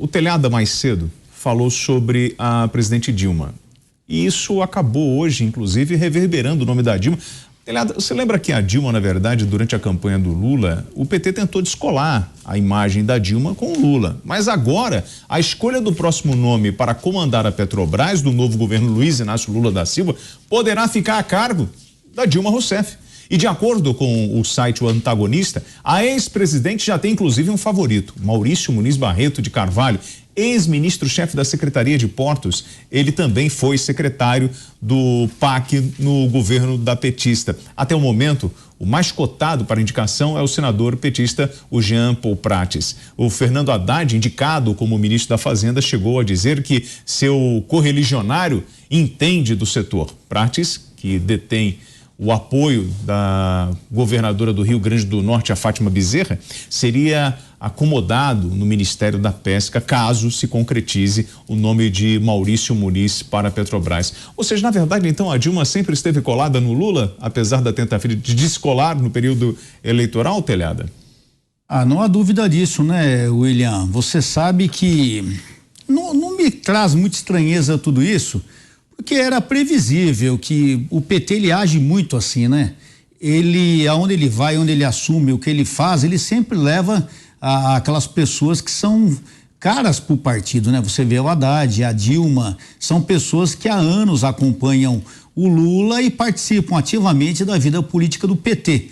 O Telhada mais cedo falou sobre a presidente Dilma. E isso acabou hoje, inclusive, reverberando o nome da Dilma. Telhada, você lembra que a Dilma, na verdade, durante a campanha do Lula, o PT tentou descolar a imagem da Dilma com o Lula. Mas agora, a escolha do próximo nome para comandar a Petrobras, do novo governo Luiz Inácio Lula da Silva, poderá ficar a cargo da Dilma Rousseff. E de acordo com o site O Antagonista, a ex-presidente já tem inclusive um favorito, Maurício Muniz Barreto de Carvalho, ex-ministro-chefe da Secretaria de Portos. Ele também foi secretário do PAC no governo da petista. Até o momento, o mais cotado para indicação é o senador petista, o Jean Paul Prates. O Fernando Haddad, indicado como ministro da Fazenda, chegou a dizer que seu correligionário entende do setor. Prates, que detém o apoio da governadora do Rio Grande do Norte, a Fátima Bezerra, seria acomodado no Ministério da Pesca caso se concretize o nome de Maurício Muniz para a Petrobras. Ou seja, na verdade, então, a Dilma sempre esteve colada no Lula, apesar da tentativa de descolar no período eleitoral, Telhada? Não há dúvida disso, né, William? Você sabe que não me traz muita estranheza tudo isso, porque era previsível que o PT ele age muito assim, né? Ele, aonde ele vai, onde ele assume, o que ele faz, ele sempre leva aquelas pessoas que são caras pro partido, né? Você vê o Haddad, a Dilma, são pessoas que há anos acompanham o Lula e participam ativamente da vida política do PT.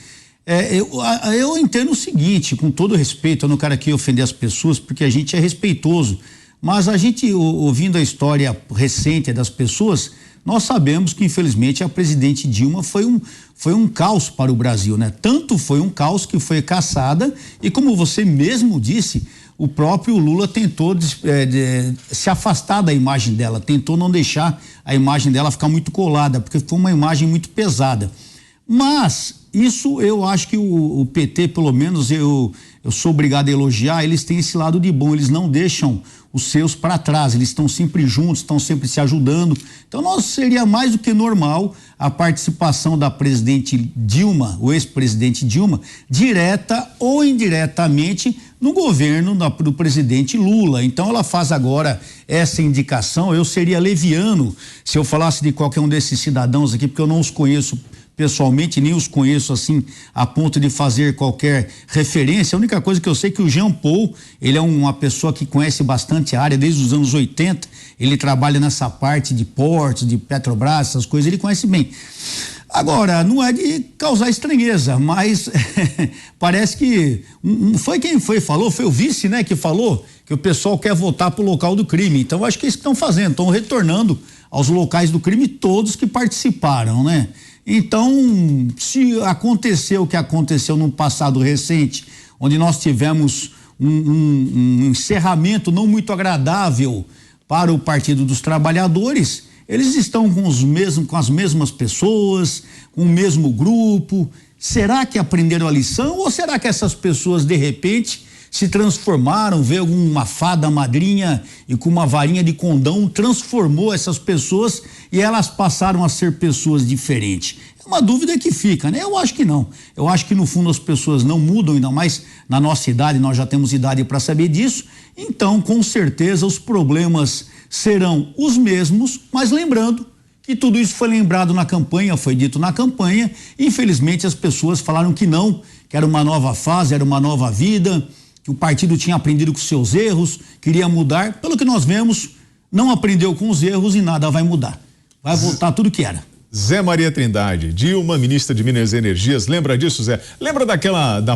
Eu entendo o seguinte, com todo respeito, eu não quero aqui ofender as pessoas, porque a gente é respeitoso. Mas a gente, ouvindo a história recente das pessoas, nós sabemos que, infelizmente, a presidente Dilma foi um caos para o Brasil, né? Tanto foi um caos que foi cassada e, como você mesmo disse, o próprio Lula tentou se afastar da imagem dela, tentou não deixar a imagem dela ficar muito colada, porque foi uma imagem muito pesada. Mas isso eu acho que o PT, pelo menos eu sou obrigado a elogiar, eles têm esse lado de bom, eles não deixam os seus para trás, eles estão sempre juntos, estão sempre se ajudando. Então seria mais do que normal a participação da presidente Dilma, o ex-presidente Dilma, direta ou indiretamente no governo do presidente Lula. Então ela faz agora essa indicação. Eu seria leviano se eu falasse de qualquer um desses cidadãos aqui, porque eu não os conheço pessoalmente, nem os conheço assim a ponto de fazer qualquer referência. A única coisa que eu sei é que o Jean Paul, ele é uma pessoa que conhece bastante a área desde os anos 80, ele trabalha nessa parte de portos, de Petrobras, essas coisas, ele conhece bem. Agora, não é de causar estranheza, mas parece que foi quem falou, foi o vice, né, que falou que o pessoal quer voltar pro local do crime. Então, acho que é isso que estão fazendo, estão retornando aos locais do crime todos que participaram, né? Então, se aconteceu o que aconteceu no passado recente, onde nós tivemos um encerramento não muito agradável para o Partido dos Trabalhadores, eles estão com as mesmas pessoas, com o mesmo grupo. Será que aprenderam a lição ou será que essas pessoas, de repente, se transformaram, veio alguma fada madrinha e com uma varinha de condão transformou essas pessoas e elas passaram a ser pessoas diferentes? É uma dúvida que fica, né? Eu acho que não. Eu acho que no fundo as pessoas não mudam, ainda mais na nossa idade, nós já temos idade para saber disso. Então, com certeza, os problemas serão os mesmos, mas lembrando que tudo isso foi lembrado na campanha, foi dito na campanha. Infelizmente, as pessoas falaram que não, que era uma nova fase, era uma nova vida, que o partido tinha aprendido com seus erros, queria mudar. Pelo que nós vemos, não aprendeu com os erros e nada vai mudar. Vai voltar tudo que era. Zé Maria Trindade, Dilma, ministra de Minas e Energias, lembra disso, Zé? Lembra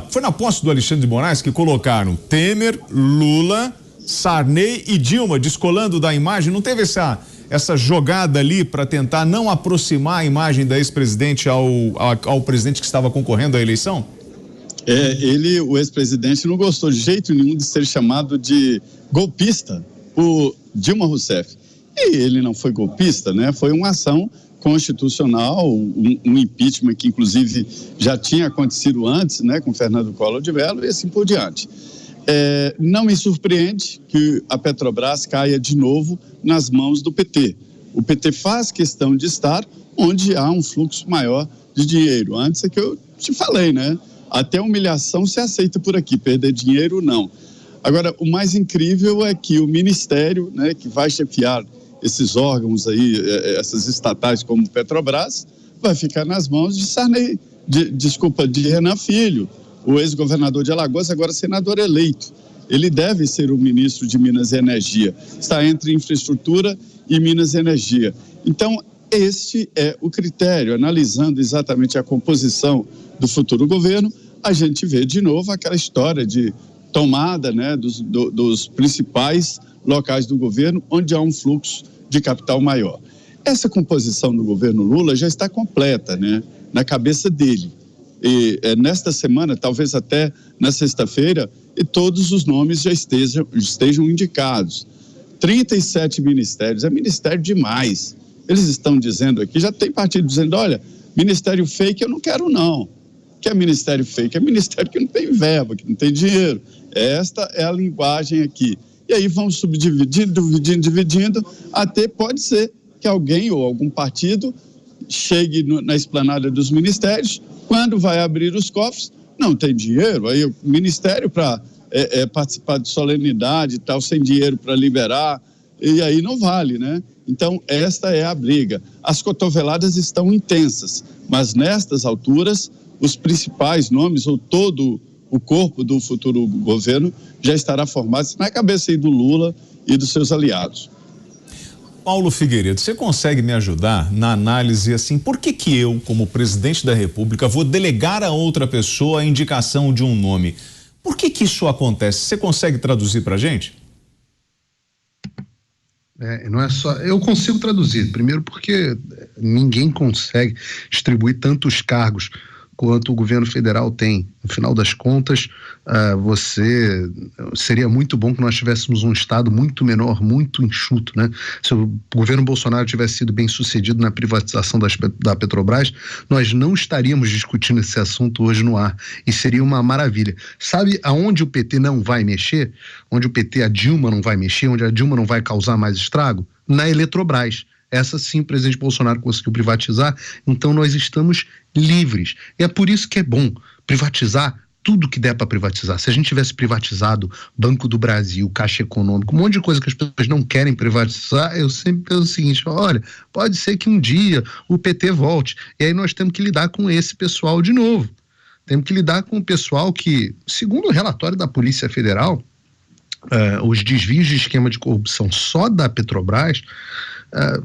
foi na posse do Alexandre de Moraes que colocaram Temer, Lula, Sarney e Dilma descolando da imagem? Não teve essa jogada ali para tentar não aproximar a imagem da ex-presidente ao presidente que estava concorrendo à eleição? O ex-presidente, não gostou de jeito nenhum de ser chamado de golpista por Dilma Rousseff. E ele não foi golpista, né? Foi uma ação constitucional, um impeachment que inclusive já tinha acontecido antes, né? Com Fernando Collor de Mello e assim por diante. Não me surpreende que a Petrobras caia de novo nas mãos do PT. O PT faz questão de estar onde há um fluxo maior de dinheiro. Antes é que eu te falei, né? Até humilhação se aceita por aqui, perder dinheiro não. Agora, o mais incrível é que o Ministério, né, que vai chefiar esses órgãos aí, essas estatais como Petrobras, vai ficar nas mãos de Sarney, de Renan Filho, o ex-governador de Alagoas, agora senador eleito. Ele deve ser o ministro de Minas e Energia. Está entre infraestrutura e Minas e Energia. Então, este é o critério. Analisando exatamente a composição do futuro governo, a gente vê de novo aquela história de tomada, né, dos principais locais do governo, onde há um fluxo de capital maior. Essa composição do governo Lula já está completa, né, na cabeça dele. E nesta semana, talvez até na sexta-feira, e todos os nomes já estejam indicados. 37 ministérios, é ministério demais. Eles estão dizendo aqui, já tem partido dizendo, olha, ministério fake eu não quero não. Que é ministério fake? É ministério que não tem verba, que não tem dinheiro. Esta é a linguagem aqui. E aí vão dividindo, até pode ser que alguém ou algum partido chegue na esplanada dos ministérios, quando vai abrir os cofres, não tem dinheiro, aí o ministério para participar de solenidade e tal, sem dinheiro para liberar, e aí não vale, né? Então, esta é a briga. As cotoveladas estão intensas, mas nestas alturas, os principais nomes, ou todo o corpo do futuro governo, já estará formado na cabeça aí do Lula e dos seus aliados. Paulo Figueiredo, você consegue me ajudar na análise assim, por que eu, como presidente da República, vou delegar a outra pessoa a indicação de um nome? Por que isso acontece? Você consegue traduzir pra gente? Não é só, eu consigo traduzir, primeiro porque ninguém consegue distribuir tantos cargos quanto o governo federal tem. No final das contas, seria muito bom que nós tivéssemos um Estado muito menor, muito enxuto, né? Se o governo Bolsonaro tivesse sido bem sucedido na privatização da Petrobras, nós não estaríamos discutindo esse assunto hoje no ar, e seria uma maravilha. Sabe aonde o PT não vai mexer? Onde o PT, a Dilma não vai mexer, onde a Dilma não vai causar mais estrago? Na Eletrobras. Essa sim o presidente Bolsonaro conseguiu privatizar, então nós estamos livres. E é por isso que é bom privatizar tudo que der para privatizar. Se a gente tivesse privatizado Banco do Brasil, Caixa Econômica, um monte de coisa que as pessoas não querem privatizar, eu sempre penso o seguinte, olha, pode ser que um dia o PT volte, e aí nós temos que lidar com esse pessoal de novo. Temos que lidar com o pessoal que, segundo o relatório da Polícia Federal, os desvios de esquema de corrupção só da Petrobras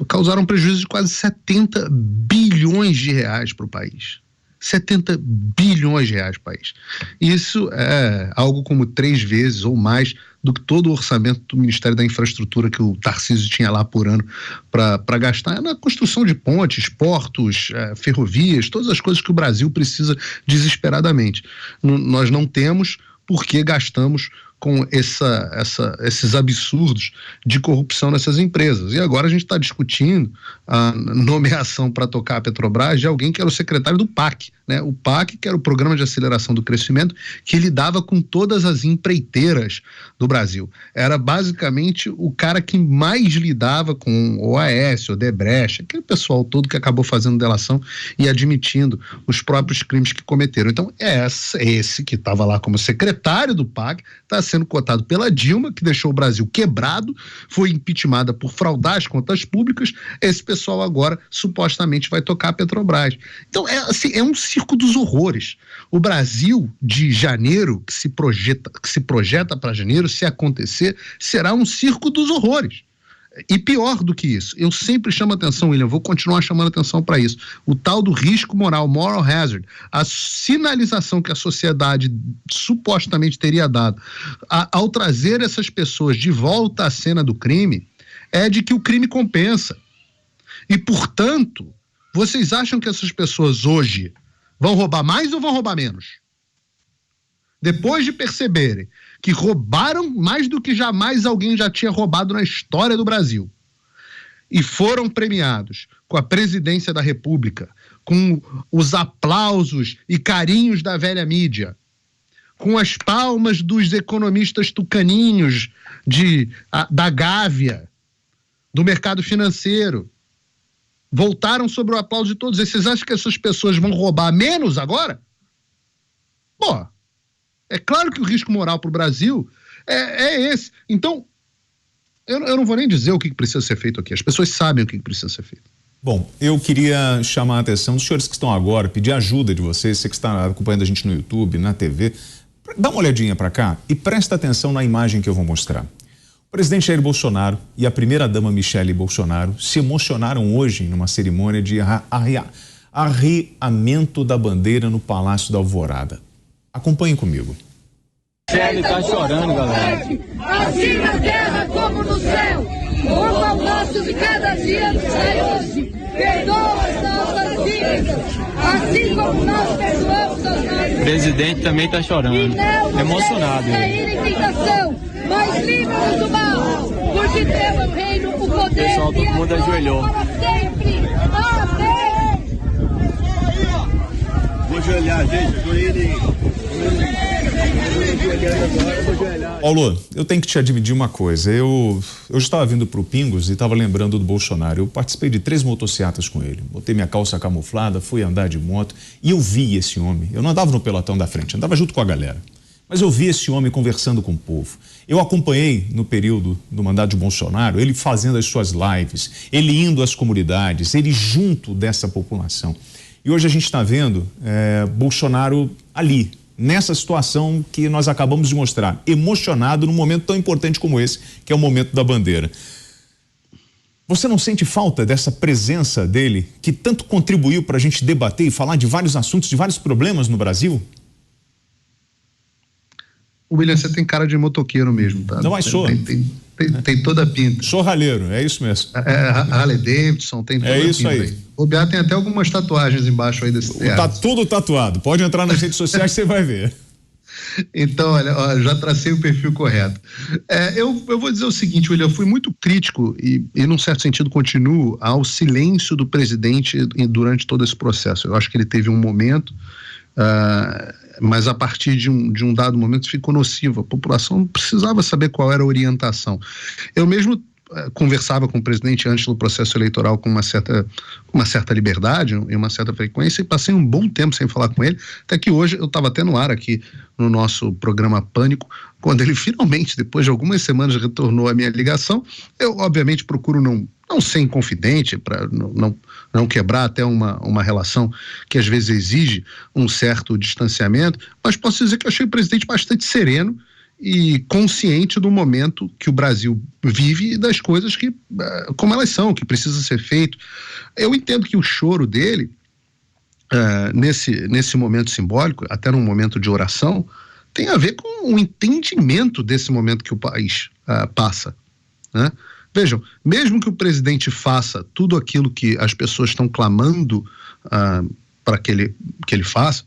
causaram prejuízo de quase 70 bilhões de reais para o país. 70 bilhões de reais para o país. Isso é algo como 3 vezes ou mais do que todo o orçamento do Ministério da Infraestrutura que o Tarcísio tinha lá por ano para gastar na construção de pontes, portos, ferrovias, todas as coisas que o Brasil precisa desesperadamente. Nós não temos porque gastamos com esses absurdos de corrupção nessas empresas. E agora a gente está discutindo a nomeação para tocar a Petrobras de alguém que era o secretário do PAC, né? O PAC, que era o Programa de Aceleração do Crescimento, que lidava com todas as empreiteiras do Brasil. Era basicamente o cara que mais lidava com o OAS, Odebrecht, aquele pessoal todo que acabou fazendo delação e admitindo os próprios crimes que cometeram. Então, esse que estava lá como secretário do PAC está sendo cotado pela Dilma, que deixou o Brasil quebrado, foi impeachmentada por fraudar as contas públicas. Esse pessoal agora supostamente vai tocar a Petrobras. Então é um circo dos horrores. O Brasil de janeiro, que se projeta para janeiro, se acontecer, será um circo dos horrores. E pior do que isso, eu sempre chamo atenção, William, vou continuar chamando atenção para isso, o tal do risco moral, moral hazard, a sinalização que a sociedade supostamente teria dado ao trazer essas pessoas de volta à cena do crime, é de que o crime compensa. E, portanto, vocês acham que essas pessoas hoje vão roubar mais ou vão roubar menos? Depois de perceberem que roubaram mais do que jamais alguém já tinha roubado na história do Brasil e foram premiados com a presidência da República, com os aplausos e carinhos da velha mídia, com as palmas dos economistas tucaninhos da Gávea, do mercado financeiro, voltaram sobre o aplauso de todos. E vocês acham que essas pessoas vão roubar menos agora? Pô, é claro que o risco moral para o Brasil É esse. Então, eu não vou nem dizer o que precisa ser feito aqui. As pessoas sabem o que precisa ser feito. Bom, eu queria chamar a atenção dos senhores que estão agora, pedir ajuda de vocês, você que está acompanhando a gente no YouTube, na TV, dá uma olhadinha para cá e presta atenção na imagem que eu vou mostrar. O presidente Jair Bolsonaro e a primeira-dama Michele Bolsonaro se emocionaram hoje numa cerimônia de arreamento da bandeira no Palácio da Alvorada. Acompanhem comigo. Michele tá chorando, galera. Assim na terra como no céu, o pão nosso de cada dia nos dai hoje. Perdoa as nossas dívidas, assim como nós perdoamos aos nossos. O presidente também tá chorando, emocionado. Cair em tentação, mas livra-nos do mal, porque teu é o reino, o poder. Pessoal, todo mundo ajoelhou. Para sempre. Amém. Vou ajoelhar, gente, ajoelhem. Paulo, eu tenho que te admitir uma coisa. Eu estava vindo para o Pingos e estava lembrando do Bolsonaro. Eu participei de 3 motocicletas com ele. Botei minha calça camuflada, fui andar de moto e eu vi esse homem. Eu não andava no pelotão da frente, andava junto com a galera. Mas eu vi esse homem conversando com o povo. Eu acompanhei no período do mandato de Bolsonaro, ele fazendo as suas lives, ele indo às comunidades, ele junto dessa população. E hoje a gente está vendo Bolsonaro ali, nessa situação que nós acabamos de mostrar, emocionado num momento tão importante como esse, que é o momento da bandeira. Você não sente falta dessa presença dele, que tanto contribuiu para a gente debater e falar de vários assuntos, de vários problemas no Brasil? William, você tem cara de motoqueiro mesmo, tá? Não, mas sou. Tem toda a pinta. Sou ralheiro, é isso mesmo. Harley Davidson, tem toda a pinta. É isso aí. O Biá tem até algumas tatuagens embaixo aí desse teatro. Tá tudo tatuado. Pode entrar nas redes sociais que você vai ver. Então, olha, já tracei o perfil correto. Eu vou dizer o seguinte, William, eu fui muito crítico e num certo sentido, continuo ao silêncio do presidente durante todo esse processo. Eu acho que ele teve um momento, mas a partir de um dado momento ficou nocivo. A população precisava saber qual era a orientação. Eu mesmo conversava com o presidente antes do processo eleitoral com uma certa liberdade e uma certa frequência, e passei um bom tempo sem falar com ele, até que hoje eu estava até no ar aqui no nosso programa Pânico, quando ele finalmente, depois de algumas semanas, retornou a minha ligação. Eu obviamente procuro não ser inconfidente, para não quebrar até uma relação que às vezes exige um certo distanciamento, mas posso dizer que eu achei o presidente bastante sereno e consciente do momento que o Brasil vive e das coisas que, como elas são, que precisa ser feito. Eu entendo que o choro dele, nesse momento simbólico, até num momento de oração, tem a ver com o entendimento desse momento que o país passa, né? Vejam, mesmo que o presidente faça tudo aquilo que as pessoas estão clamando para que ele faça,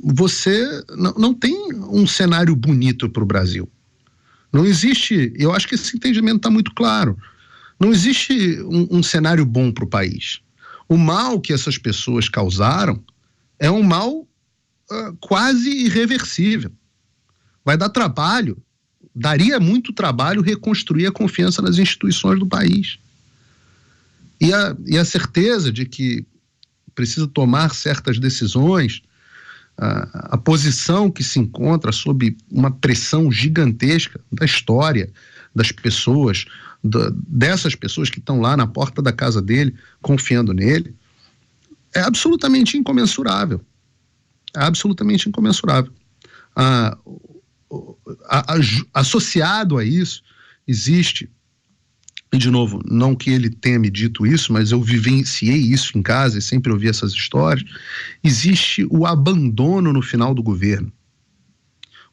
você não tem um cenário bonito para o Brasil. Não existe, eu acho que esse entendimento está muito claro, não existe um cenário bom para o país. O mal que essas pessoas causaram é um mal quase irreversível. Vai dar trabalho, daria muito trabalho reconstruir a confiança nas instituições do país. E a certeza de que precisa tomar certas decisões, a posição que se encontra sob uma pressão gigantesca da história, das pessoas, dessas pessoas que estão lá na porta da casa dele, confiando nele, é absolutamente incomensurável. É absolutamente incomensurável. Associado a isso, existe, e de novo, não que ele tenha me dito isso, mas eu vivenciei isso em casa e sempre ouvi essas histórias, existe o abandono no final do governo.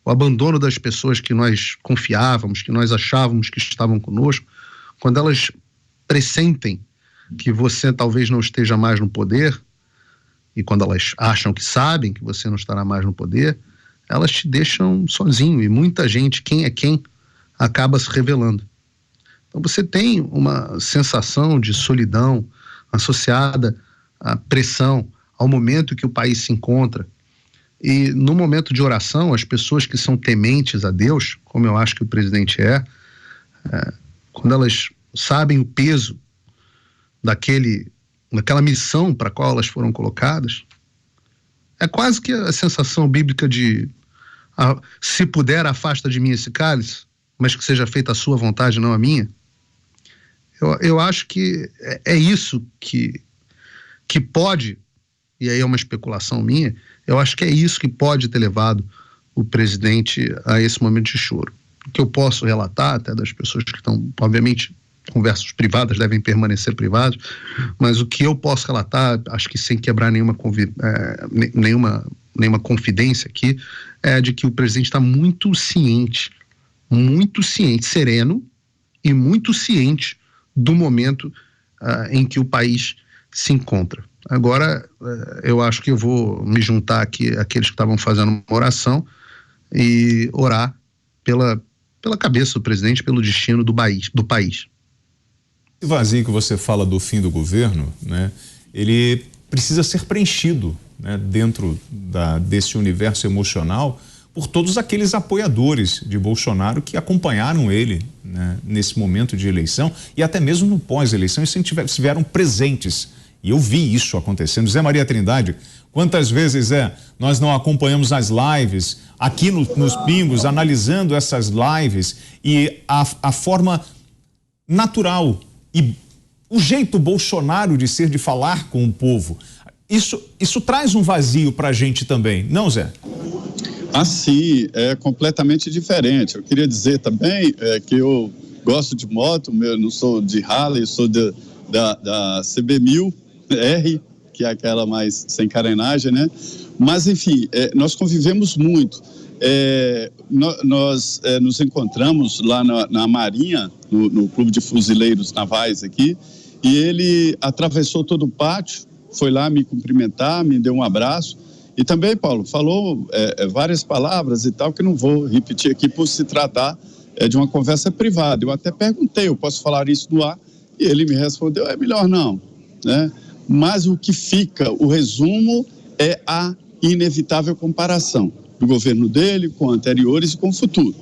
O abandono das pessoas que nós confiávamos, que nós achávamos que estavam conosco, quando elas pressentem que você talvez não esteja mais no poder, e quando elas acham que sabem que você não estará mais no poder, elas te deixam sozinho, e muita gente, quem é quem, acaba se revelando. Então você tem uma sensação de solidão associada à pressão, ao momento que o país se encontra. E no momento de oração, as pessoas que são tementes a Deus, como eu acho que o presidente quando elas sabem o peso daquela missão para a qual elas foram colocadas, é quase que a sensação bíblica de se puder, afasta de mim esse cálice, mas que seja feita a sua vontade, não a minha. Eu acho que é isso que pode, e aí é uma especulação minha, eu acho que é isso que pode ter levado o presidente a esse momento de choro. O que eu posso relatar, até das pessoas que estão, obviamente, conversas privadas devem permanecer privadas, mas o que eu posso relatar, acho que sem quebrar nenhuma confidência aqui, é de que o presidente está muito ciente, sereno e muito ciente do momento em que o país se encontra. Agora, eu acho que eu vou me juntar aqui àqueles que estavam fazendo uma oração e orar pela cabeça do presidente, pelo destino do país. Esse vazio que você fala do fim do governo, né, ele precisa ser preenchido, né, dentro desse universo emocional por todos aqueles apoiadores de Bolsonaro que acompanharam ele, né, nesse momento de eleição e até mesmo no pós-eleição, e estiveram presentes. E eu vi isso acontecendo. Zé Maria Trindade, quantas vezes nós não acompanhamos as lives aqui nos Pingos, analisando essas lives e a forma natural e o jeito Bolsonaro de ser, de falar com o povo. Isso traz um vazio para a gente também, não, Zé? Sim, é completamente diferente. Eu queria dizer também que eu gosto de moto, eu não sou de Harley, sou da CB1000R, que é aquela mais sem carenagem, né? Mas, enfim, nós convivemos muito. Nós nos encontramos lá na Marinha, no Clube de Fuzileiros Navais aqui, e ele atravessou todo o pátio, foi lá me cumprimentar, me deu um abraço, e também, Paulo, falou várias palavras e tal, que não vou repetir aqui por se tratar de uma conversa privada. Eu até perguntei, eu posso falar isso no ar? E ele me respondeu, é melhor não, né? Mas o que fica, o resumo, é a inevitável comparação do governo dele com anteriores e com o futuro.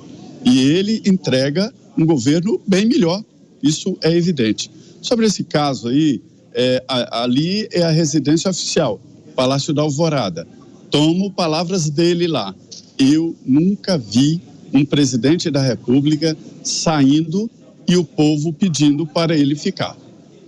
E ele entrega um governo bem melhor, isso é evidente. Sobre esse caso aí, ali é a residência oficial, Palácio da Alvorada. Tomo palavras dele lá. Eu nunca vi um presidente da República saindo e o povo pedindo para ele ficar.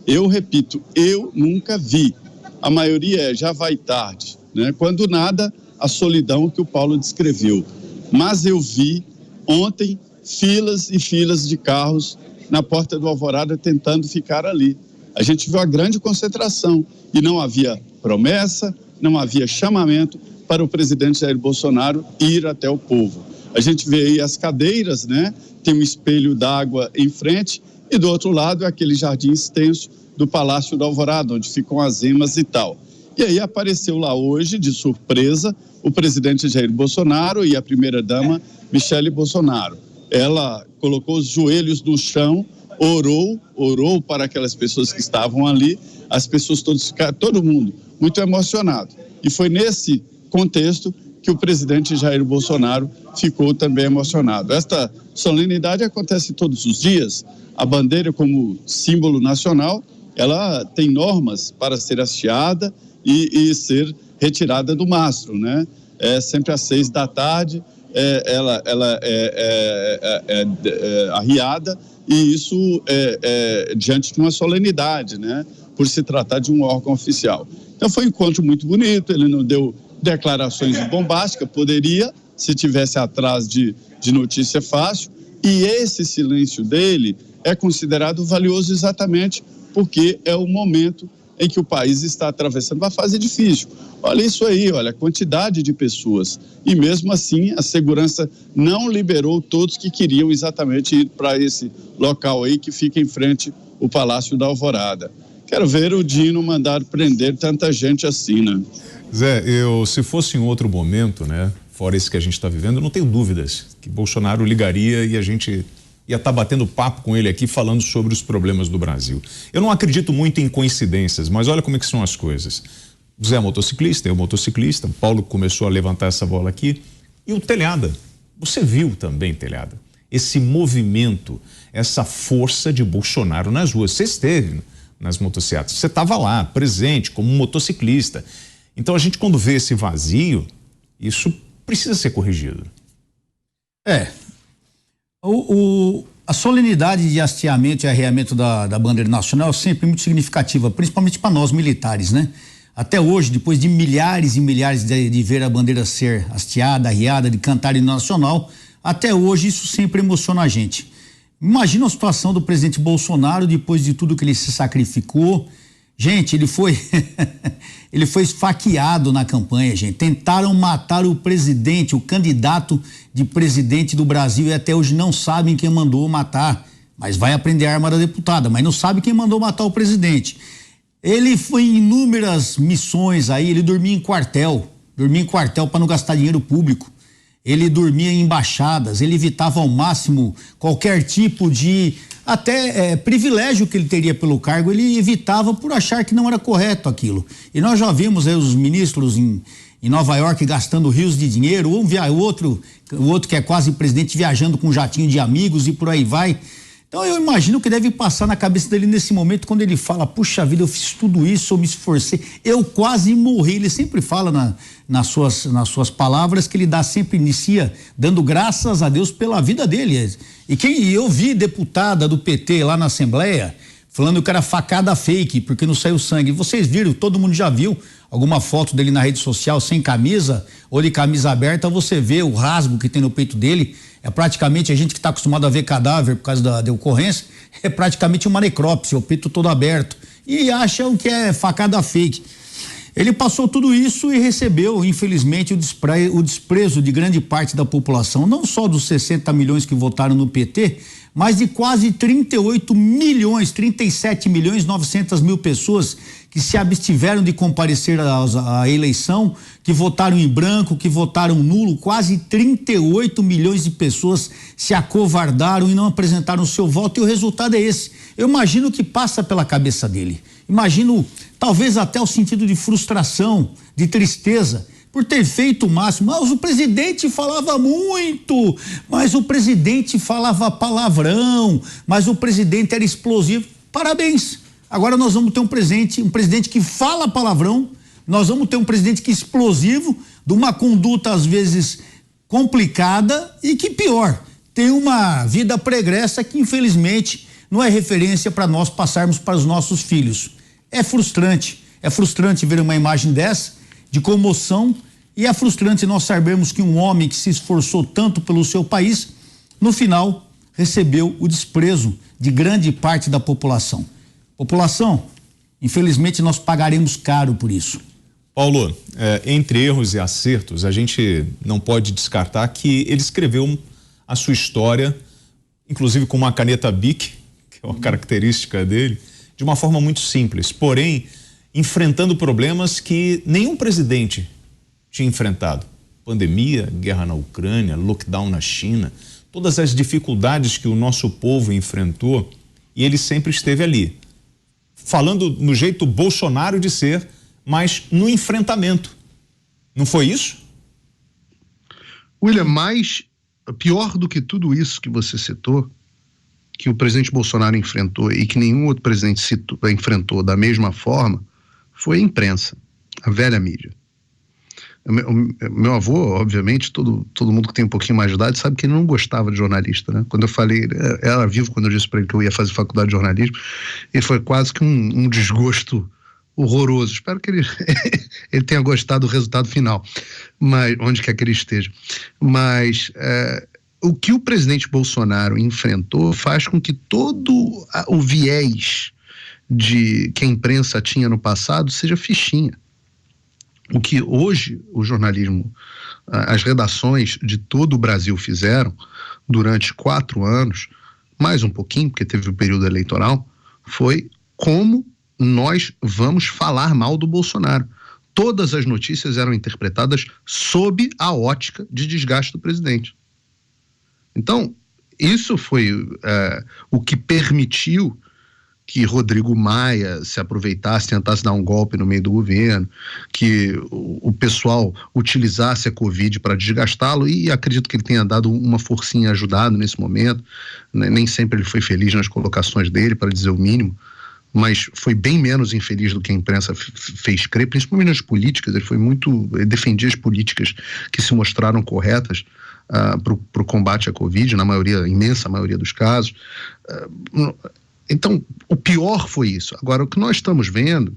Eu repito, eu nunca vi. A maioria já vai tarde, né? Quando nada, a solidão que o Paulo descreveu. Mas eu vi ontem filas e filas de carros na porta do Alvorada tentando ficar ali. A gente viu a grande concentração e não havia promessa, não havia chamamento para o presidente Jair Bolsonaro ir até o povo. A gente vê aí as cadeiras, né? Tem um espelho d'água em frente e do outro lado é aquele jardim extenso do Palácio da Alvorada, onde ficam as emas e tal. E aí apareceu lá hoje, de surpresa, o presidente Jair Bolsonaro e a primeira-dama Michele Bolsonaro. Ela colocou os joelhos no chão, orou para aquelas pessoas que estavam ali, as pessoas todas ficaram, todo mundo muito emocionado. E foi nesse contexto que o presidente Jair Bolsonaro ficou também emocionado. Esta solenidade acontece todos os dias. A bandeira, como símbolo nacional, ela tem normas para ser hasteada e ser retirada do mastro, né? Sempre às 6 da tarde, ela é arriada, e isso diante de uma solenidade, né? Por se tratar de um órgão oficial. Então foi um encontro muito bonito, ele não deu declarações bombásticas, poderia, se tivesse atrás de notícia fácil, e esse silêncio dele é considerado valioso exatamente porque é o momento em que o país está atravessando uma fase difícil. Olha isso aí, olha a quantidade de pessoas. E mesmo assim, a segurança não liberou todos que queriam exatamente ir para esse local aí que fica em frente ao Palácio da Alvorada. Quero ver o Dino mandar prender tanta gente assim, né? Zé, se fosse em outro momento, né, fora esse que a gente está vivendo, eu não tenho dúvidas que Bolsonaro ligaria e a gente ia estar batendo papo com ele aqui falando sobre os problemas do Brasil. Eu não acredito muito em coincidências, mas olha como é que são as coisas. O Zé é motociclista, eu motociclista, o Paulo começou a levantar essa bola aqui, e o Telhada, você viu também, Telhada, esse movimento, essa força de Bolsonaro nas ruas. Você esteve nas motocicletas, você estava lá, presente, como um motociclista. Então a gente, quando vê esse vazio, isso precisa ser corrigido. A solenidade de hasteamento e arreamento da bandeira nacional é sempre muito significativa, principalmente para nós militares, né? Até hoje, depois de milhares e milhares de ver a bandeira ser hasteada, arriada, de cantar hino nacional, até hoje isso sempre emociona a gente. Imagina a situação do presidente Bolsonaro depois de tudo que ele se sacrificou. Gente, ele foi ele foi esfaqueado na campanha, gente. Tentaram matar o presidente, o candidato de presidente do Brasil, e até hoje não sabem quem mandou matar. Mas vai aprender a arma da deputada, mas não sabe quem mandou matar o presidente. Ele foi em inúmeras missões aí, ele dormia em quartel para não gastar dinheiro público. Ele dormia em embaixadas, ele evitava ao máximo qualquer tipo de privilégio que ele teria pelo cargo, ele evitava por achar que não era correto aquilo. E nós já vimos aí os ministros em Nova York gastando rios de dinheiro, o outro que é quase presidente viajando com um jatinho de amigos e por aí vai. Então eu imagino que deve passar na cabeça dele nesse momento quando ele fala, puxa vida, eu fiz tudo isso, eu me esforcei, eu quase morri. Ele sempre fala nas suas palavras que ele sempre inicia dando graças a Deus pela vida dele. E eu vi deputada do PT lá na Assembleia falando que era facada fake, porque não saiu sangue. Vocês viram, todo mundo já viu alguma foto dele na rede social sem camisa ou de camisa aberta, você vê o rasgo que tem no peito dele. É praticamente, a gente que está acostumado a ver cadáver por causa da ocorrência, é praticamente uma necrópsia, o peito todo aberto. E acham que é facada fake. Ele passou tudo isso e recebeu, infelizmente, o desprezo de grande parte da população, não só dos 60 milhões que votaram no PT, mas de quase 37 milhões 900 mil pessoas que se abstiveram de comparecer à eleição, que votaram em branco, que votaram nulo. Quase 38 milhões de pessoas se acovardaram e não apresentaram o seu voto, e o resultado é esse. Eu imagino o que passa pela cabeça dele. Imagino talvez até o sentido de frustração, de tristeza, por ter feito o máximo. Mas o presidente falava muito, mas o presidente falava palavrão, mas o presidente era explosivo. Parabéns! Agora nós vamos ter um presidente que fala palavrão, nós vamos ter um presidente que é explosivo, de uma conduta às vezes complicada e que pior, tem uma vida pregressa que infelizmente não é referência para nós passarmos para os nossos filhos. É frustrante ver uma imagem dessa, de comoção, e é frustrante nós sabermos que um homem que se esforçou tanto pelo seu país, no final recebeu o desprezo de grande parte da população. População, infelizmente nós pagaremos caro por isso. Paulo, entre erros e acertos, a gente não pode descartar que ele escreveu a sua história, inclusive com uma caneta Bic, que é uma característica dele, de uma forma muito simples, porém enfrentando problemas que nenhum presidente tinha enfrentado. Pandemia, guerra na Ucrânia, lockdown na China, todas as dificuldades que o nosso povo enfrentou, e ele sempre esteve ali, falando no jeito Bolsonaro de ser, mas no enfrentamento. Não foi isso? William, pior do que tudo isso que você citou, que o presidente Bolsonaro enfrentou e que nenhum outro presidente enfrentou da mesma forma, foi a imprensa, a velha mídia. Meu avô, obviamente, todo mundo que tem um pouquinho mais de idade sabe que ele não gostava de jornalista, né? Quando eu falei, era vivo quando eu disse para ele que eu ia fazer faculdade de jornalismo, e foi quase que um desgosto horroroso. Espero que ele tenha gostado do resultado final, mas onde quer que ele esteja. Mas o que o presidente Bolsonaro enfrentou faz com que todo o viés que a imprensa tinha no passado seja fichinha. O que hoje o jornalismo, as redações de todo o Brasil fizeram durante 4 anos, mais um pouquinho, porque teve o período eleitoral, foi como nós vamos falar mal do Bolsonaro. Todas as notícias eram interpretadas sob a ótica de desgaste do presidente. Então, isso foi o que permitiu que Rodrigo Maia se aproveitasse, tentasse dar um golpe no meio do governo, que o pessoal utilizasse a Covid para desgastá-lo, e acredito que ele tenha dado uma forcinha ajudado nesse momento, né? Nem sempre ele foi feliz nas colocações dele, para dizer o mínimo, mas foi bem menos infeliz do que a imprensa fez crer, principalmente nas políticas. Ele defendia as políticas que se mostraram corretas para o combate à Covid, na imensa maioria dos casos. Então, o pior foi isso. Agora, o que nós estamos vendo,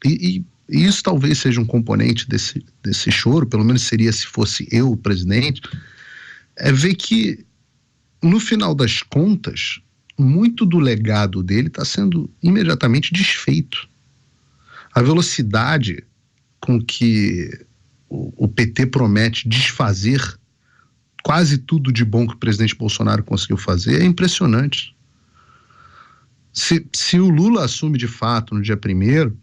e isso talvez seja um componente desse choro, pelo menos seria se fosse eu o presidente, é ver que, no final das contas, muito do legado dele está sendo imediatamente desfeito. A velocidade com que o PT promete desfazer quase tudo de bom que o presidente Bolsonaro conseguiu fazer é impressionante. Se o Lula assume de fato no dia 1º,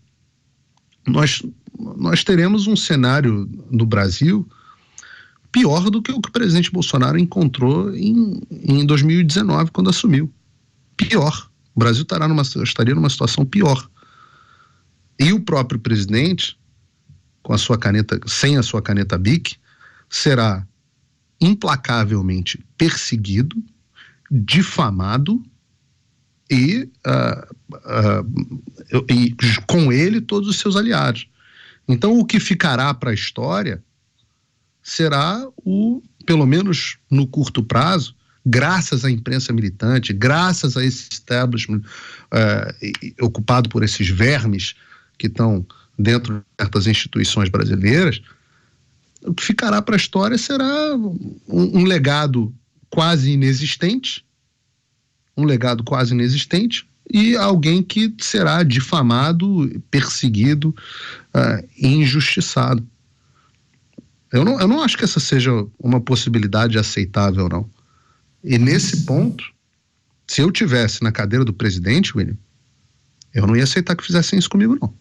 nós teremos um cenário no Brasil pior do que o que o presidente Bolsonaro encontrou em 2019, quando assumiu. Pior. O Brasil estaria numa situação pior. E o próprio presidente, sem a sua caneta BIC, será implacavelmente perseguido, difamado e com ele todos os seus aliados. Então, o que ficará para a história será pelo menos no curto prazo, graças à imprensa militante, graças a esse establishment ocupado por esses vermes que estão dentro de certas instituições brasileiras, o que ficará para a história será um legado quase inexistente, e alguém que será difamado, perseguido e injustiçado. Eu não acho que essa seja uma possibilidade aceitável, não. E nesse ponto, se eu tivesse na cadeira do presidente, William, eu não ia aceitar que fizessem isso comigo, não.